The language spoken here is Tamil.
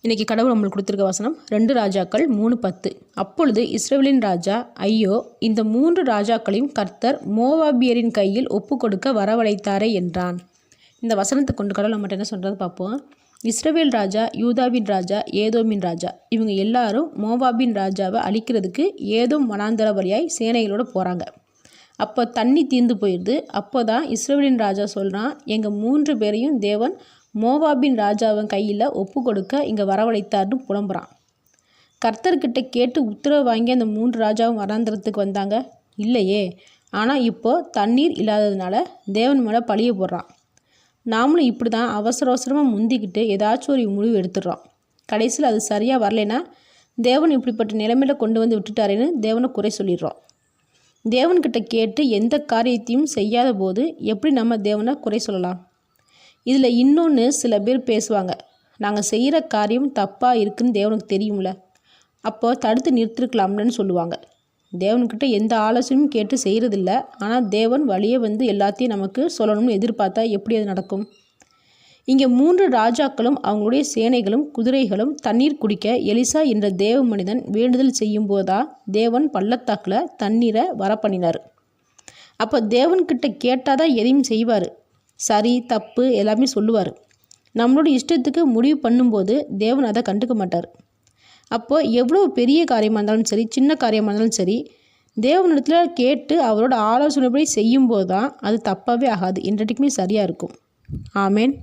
இன்றைக்கி கடவுள் நம்மளுக்கு கொடுத்துருக்க வசனம் 2 ராஜாக்கள் 3:10. அப்பொழுது இஸ்ரவேலின் ராஜா, ஐயோ, இந்த 3 ராஜாக்களையும் கர்த்தர் மோவாபியரின் கையில் ஒப்பு கொடுக்க வரவழைத்தாரே என்றான். இந்த வசனத்தை கொண்டு கடவுள் நம்மகிட்ட என்ன சொல்கிறது பார்ப்போம். இஸ்ரவேல் ராஜா, யூதாவின் ராஜா, ஏதோமின் ராஜா, இவங்க எல்லாரும் மோவாபின் ராஜாவை அழிக்கிறதுக்கு ஏதோம் வனாந்தர வழியாய் சேனைகளோடு போகிறாங்க. அப்போ தண்ணி தீர்ந்து போயிடுது. அப்போ தான் இஸ்ரவேலின் ராஜா சொல்கிறான், எங்கள் 3 பேரையும் தேவன் மோவாபின் ராஜாவின் கையில் ஒப்பு கொடுக்க இங்கே வரவழைத்தார்னு புலம்புறான். கர்த்தர்கிட்ட கேட்டு உத்தரவு வாங்கி அந்த 3 ராஜாவும் வராந்திரத்துக்கு வந்தாங்க இல்லையே. ஆனால் இப்போது தண்ணீர் இல்லாததுனால தேவன் மேலே பழிய போடுறான். நாமளும் இப்படி தான் அவசர அவசரமாக முந்திக்கிட்டு ஏதாச்சும் ஒரு முடிவு எடுத்துடுறோம். கடைசியில் அது சரியாக வரலைன்னா தேவன் இப்படிப்பட்ட நிலைமையில் கொண்டு வந்து விட்டுட்டாரேன்னு தேவனை குறை சொல்லிடுறோம். தேவன்கிட்ட கேட்டு எந்த காரியத்தையும் செய்யாத போது எப்படி நம்ம தேவனை குறை சொல்லலாம்? இதில் இன்னொன்று சில பேர் பேசுவாங்க, நாங்கள் செய்கிற காரியம் தப்பாக இருக்குதுன்னு தேவனுக்கு தெரியும்ல, அப்போ தடுத்து நிறுத்திருக்கலாம்லன்னு சொல்லுவாங்க. தேவன்கிட்ட எந்த ஆலோசனையும் கேட்டு செய்கிறதில்ல. ஆனால் தேவன் வழியே வந்து எல்லாத்தையும் நமக்கு சொல்லணும்னு எதிர்பார்த்தா எப்படி அது நடக்கும்? இங்கே 3 ராஜாக்களும் அவங்களுடைய சேனைகளும் குதிரைகளும் தண்ணீர் குடிக்க எலிசா என்ற தேவ மனிதன் வேண்டுதல் செய்யும் போதுதான் தேவன் பள்ளத்தாக்கில் தண்ணீரை வரப்பண்ணினார். அப்போ தேவன்கிட்ட கேட்டால் தான் எதையும் செய்வார். சரி தப்பு எல்லாமே சொல்லுவார். நம்மளோட இஷ்டத்துக்கு முடிவு பண்ணும்போது தேவன் அதை கண்டுக்க மாட்டார். அப்போது எவ்வளோ பெரிய காரியமாக இருந்தாலும் சரி, சின்ன காரியமாக இருந்தாலும் சரி, தேவனிடத்தில் கேட்டு அவரோட ஆலோசனைப்படி செய்யும்போது தான் அது தப்பாகவே ஆகாது, என்றைக்குமே சரியாக இருக்கும். ஆமேன்.